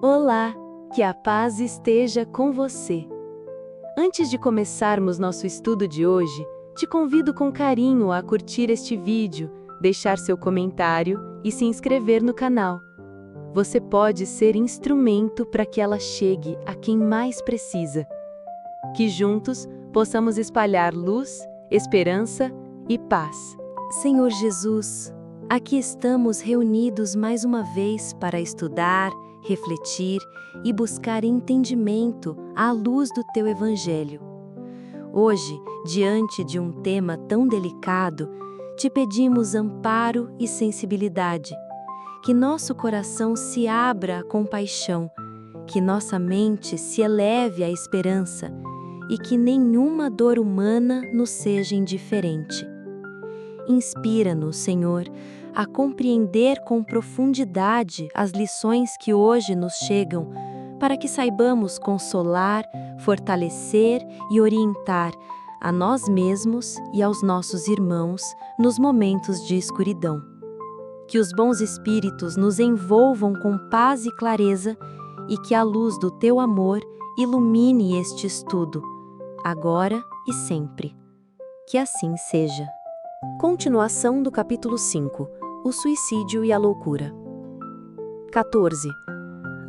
Olá, que a paz esteja com você. Antes de começarmos nosso estudo de hoje, te convido com carinho a curtir este vídeo, deixar seu comentário e se inscrever no canal. Você pode ser instrumento para que ela chegue a quem mais precisa. Que juntos possamos espalhar luz, esperança e paz. Senhor Jesus, aqui estamos reunidos mais uma vez para estudar, refletir e buscar entendimento à luz do Teu Evangelho. Hoje, diante de um tema tão delicado, te pedimos amparo e sensibilidade. Que nosso coração se abra à compaixão, que nossa mente se eleve à esperança e que nenhuma dor humana nos seja indiferente. Inspira-nos, Senhor, a compreender com profundidade as lições que hoje nos chegam, para que saibamos consolar, fortalecer e orientar a nós mesmos e aos nossos irmãos nos momentos de escuridão. Que os bons espíritos nos envolvam com paz e clareza e que a luz do Teu amor ilumine este estudo, agora e sempre. Que assim seja. Continuação do capítulo 5. O suicídio e a loucura. 14.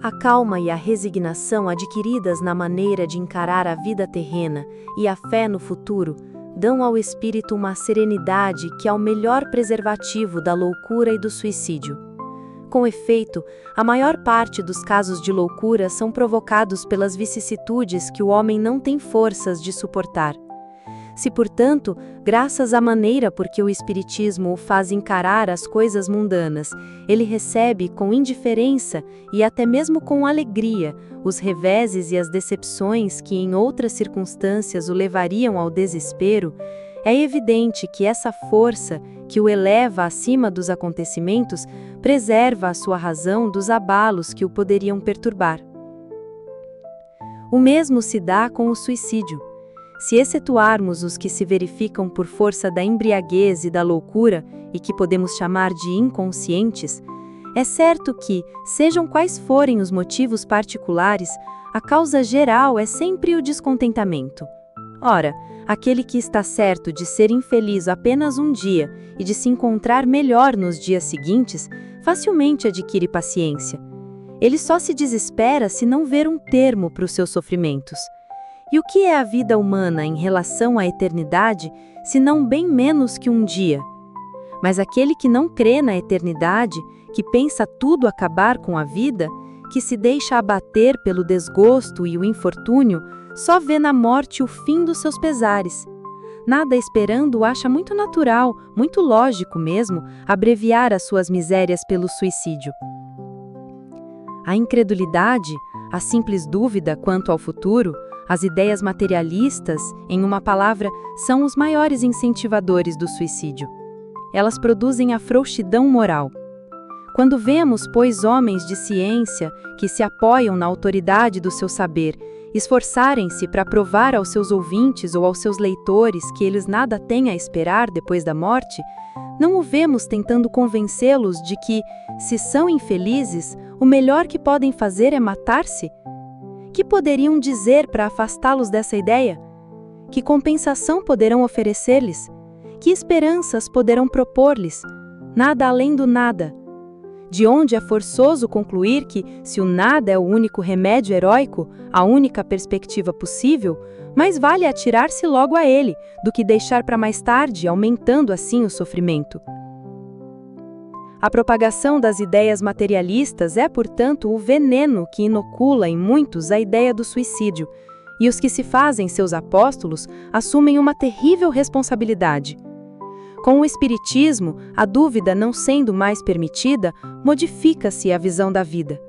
A calma e a resignação adquiridas na maneira de encarar a vida terrena e a fé no futuro dão ao espírito uma serenidade que é o melhor preservativo da loucura e do suicídio. Com efeito, a maior parte dos casos de loucura são provocados pelas vicissitudes que o homem não tem forças de suportar. Se, portanto, graças à maneira por que o Espiritismo o faz encarar as coisas mundanas, ele recebe com indiferença e até mesmo com alegria os reveses e as decepções que em outras circunstâncias o levariam ao desespero, é evidente que essa força que o eleva acima dos acontecimentos preserva a sua razão dos abalos que o poderiam perturbar. O mesmo se dá com o suicídio. Se excetuarmos os que se verificam por força da embriaguez e da loucura, e que podemos chamar de inconscientes, é certo que, sejam quais forem os motivos particulares, a causa geral é sempre o descontentamento. Ora, aquele que está certo de ser infeliz apenas um dia e de se encontrar melhor nos dias seguintes, facilmente adquire paciência. Ele só se desespera se não ver um termo para os seus sofrimentos. E o que é a vida humana em relação à eternidade, se não bem menos que um dia? Mas aquele que não crê na eternidade, que pensa tudo acabar com a vida, que se deixa abater pelo desgosto e o infortúnio, só vê na morte o fim dos seus pesares. Nada esperando acha muito natural, muito lógico mesmo, abreviar as suas misérias pelo suicídio. A incredulidade, a simples dúvida quanto ao futuro, as ideias materialistas, em uma palavra, são os maiores incentivadores do suicídio. Elas produzem a frouxidão moral. Quando vemos, pois, homens de ciência que se apoiam na autoridade do seu saber, esforçarem-se para provar aos seus ouvintes ou aos seus leitores que eles nada têm a esperar depois da morte, não o vemos tentando convencê-los de que, se são infelizes, o melhor que podem fazer é matar-se? Que poderiam dizer para afastá-los dessa ideia? Que compensação poderão oferecer-lhes? Que esperanças poderão propor-lhes? Nada além do nada. De onde é forçoso concluir que, se o nada é o único remédio heróico, a única perspectiva possível, mais vale atirar-se logo a ele, do que deixar para mais tarde, aumentando assim o sofrimento. A propagação das ideias materialistas é, portanto, o veneno que inocula em muitos a ideia do suicídio, e os que se fazem seus apóstolos assumem uma terrível responsabilidade. Com o Espiritismo, a dúvida não sendo mais permitida, modifica-se a visão da vida.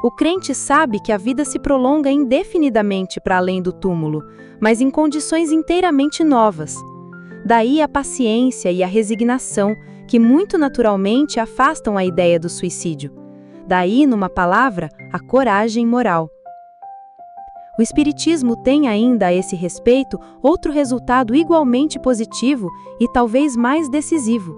O crente sabe que a vida se prolonga indefinidamente para além do túmulo, mas em condições inteiramente novas. Daí a paciência e a resignação, que muito naturalmente afastam a ideia do suicídio. Daí, numa palavra, a coragem moral. O Espiritismo tem ainda a esse respeito outro resultado igualmente positivo e talvez mais decisivo.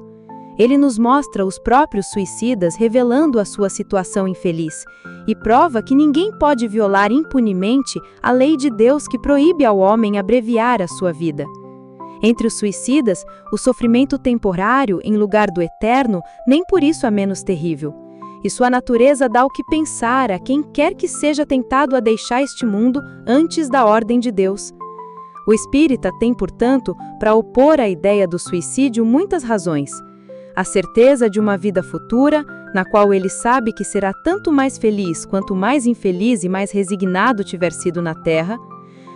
Ele nos mostra os próprios suicidas revelando a sua situação infeliz e prova que ninguém pode violar impunemente a lei de Deus que proíbe ao homem abreviar a sua vida. Entre os suicidas, o sofrimento temporário em lugar do eterno nem por isso é menos terrível. E sua natureza dá o que pensar a quem quer que seja tentado a deixar este mundo antes da ordem de Deus. O espírita tem, portanto, para opor à ideia do suicídio muitas razões. A certeza de uma vida futura, na qual ele sabe que será tanto mais feliz quanto mais infeliz e mais resignado tiver sido na terra.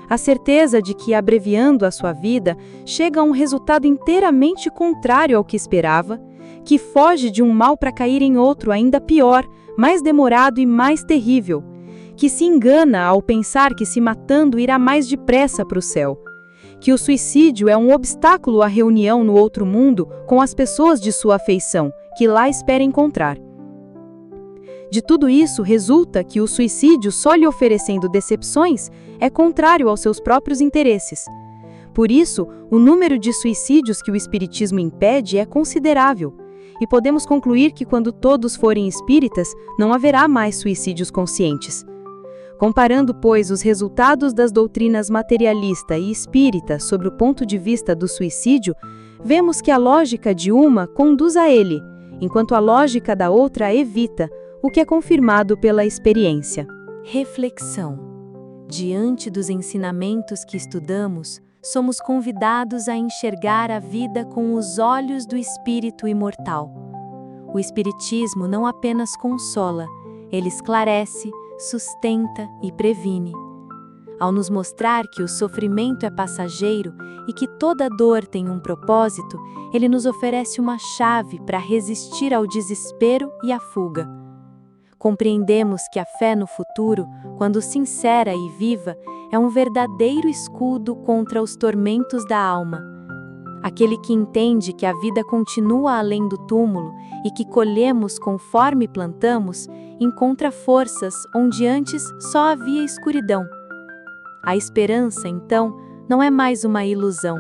A certeza de que, abreviando a sua vida, chega a um resultado inteiramente contrário ao que esperava, que foge de um mal para cair em outro ainda pior, mais demorado e mais terrível, que se engana ao pensar que se matando irá mais depressa para o céu, que o suicídio é um obstáculo à reunião no outro mundo com as pessoas de sua afeição, que lá espera encontrar. De tudo isso resulta que o suicídio, só lhe oferecendo decepções, é contrário aos seus próprios interesses. Por isso, o número de suicídios que o espiritismo impede é considerável, e podemos concluir que quando todos forem espíritas, não haverá mais suicídios conscientes. Comparando, pois, os resultados das doutrinas materialista e espírita sobre o ponto de vista do suicídio, vemos que a lógica de uma conduz a ele, enquanto a lógica da outra a evita, o que é confirmado pela experiência. Reflexão. Diante dos ensinamentos que estudamos, somos convidados a enxergar a vida com os olhos do espírito imortal. O espiritismo não apenas consola, ele esclarece, sustenta e previne. Ao nos mostrar que o sofrimento é passageiro e que toda dor tem um propósito, ele nos oferece uma chave para resistir ao desespero e à fuga. Compreendemos que a fé no futuro, quando sincera e viva, é um verdadeiro escudo contra os tormentos da alma. Aquele que entende que a vida continua além do túmulo e que colhemos conforme plantamos, encontra forças onde antes só havia escuridão. A esperança, então, não é mais uma ilusão,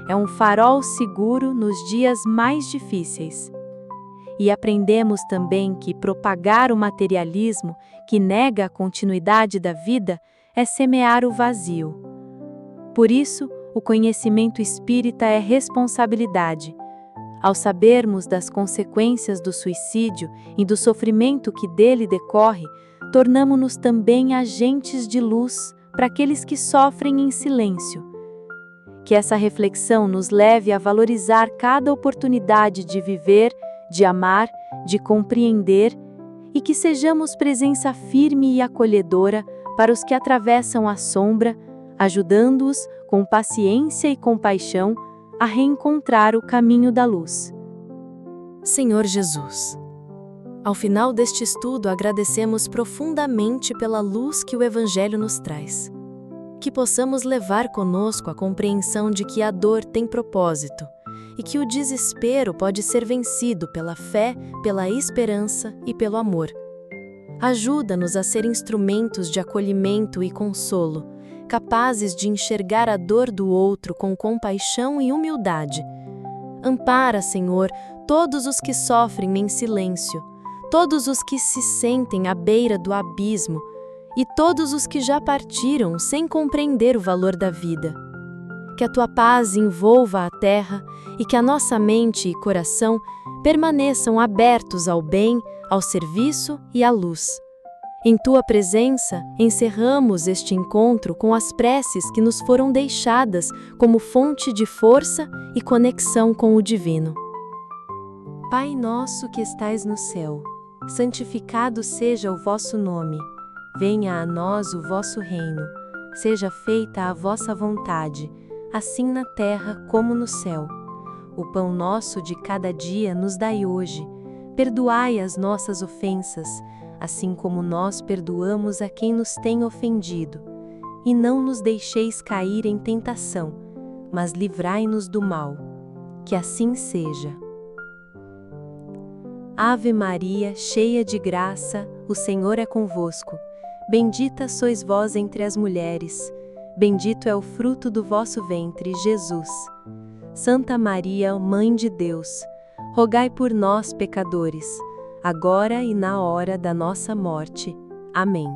é um farol seguro nos dias mais difíceis. E aprendemos também que propagar o materialismo, que nega a continuidade da vida, é semear o vazio. Por isso, o conhecimento espírita é responsabilidade. Ao sabermos das consequências do suicídio e do sofrimento que dele decorre, tornamo-nos também agentes de luz para aqueles que sofrem em silêncio. Que essa reflexão nos leve a valorizar cada oportunidade de viver, de amar, de compreender, e que sejamos presença firme e acolhedora para os que atravessam a sombra, ajudando-os, com paciência e compaixão, a reencontrar o caminho da luz. Senhor Jesus, ao final deste estudo agradecemos profundamente pela luz que o Evangelho nos traz. Que possamos levar conosco a compreensão de que a dor tem propósito e que o desespero pode ser vencido pela fé, pela esperança e pelo amor. Ajuda-nos a ser instrumentos de acolhimento e consolo, capazes de enxergar a dor do outro com compaixão e humildade. Ampara, Senhor, todos os que sofrem em silêncio, todos os que se sentem à beira do abismo e todos os que já partiram sem compreender o valor da vida. Que a Tua paz envolva a terra e que a nossa mente e coração permaneçam abertos ao bem, ao serviço e à luz. Em Tua presença, encerramos este encontro com as preces que nos foram deixadas como fonte de força e conexão com o Divino. Pai nosso que estais no céu, santificado seja o vosso nome. Venha a nós o vosso reino. Seja feita a vossa vontade, assim na terra como no céu. O pão nosso de cada dia nos dai hoje. Perdoai as nossas ofensas, assim como nós perdoamos a quem nos tem ofendido. E não nos deixeis cair em tentação, mas livrai-nos do mal. Que assim seja. Ave Maria, cheia de graça, o Senhor é convosco. Bendita sois vós entre as mulheres. Bendito é o fruto do vosso ventre, Jesus. Santa Maria, Mãe de Deus, rogai por nós, pecadores, agora e na hora da nossa morte. Amém.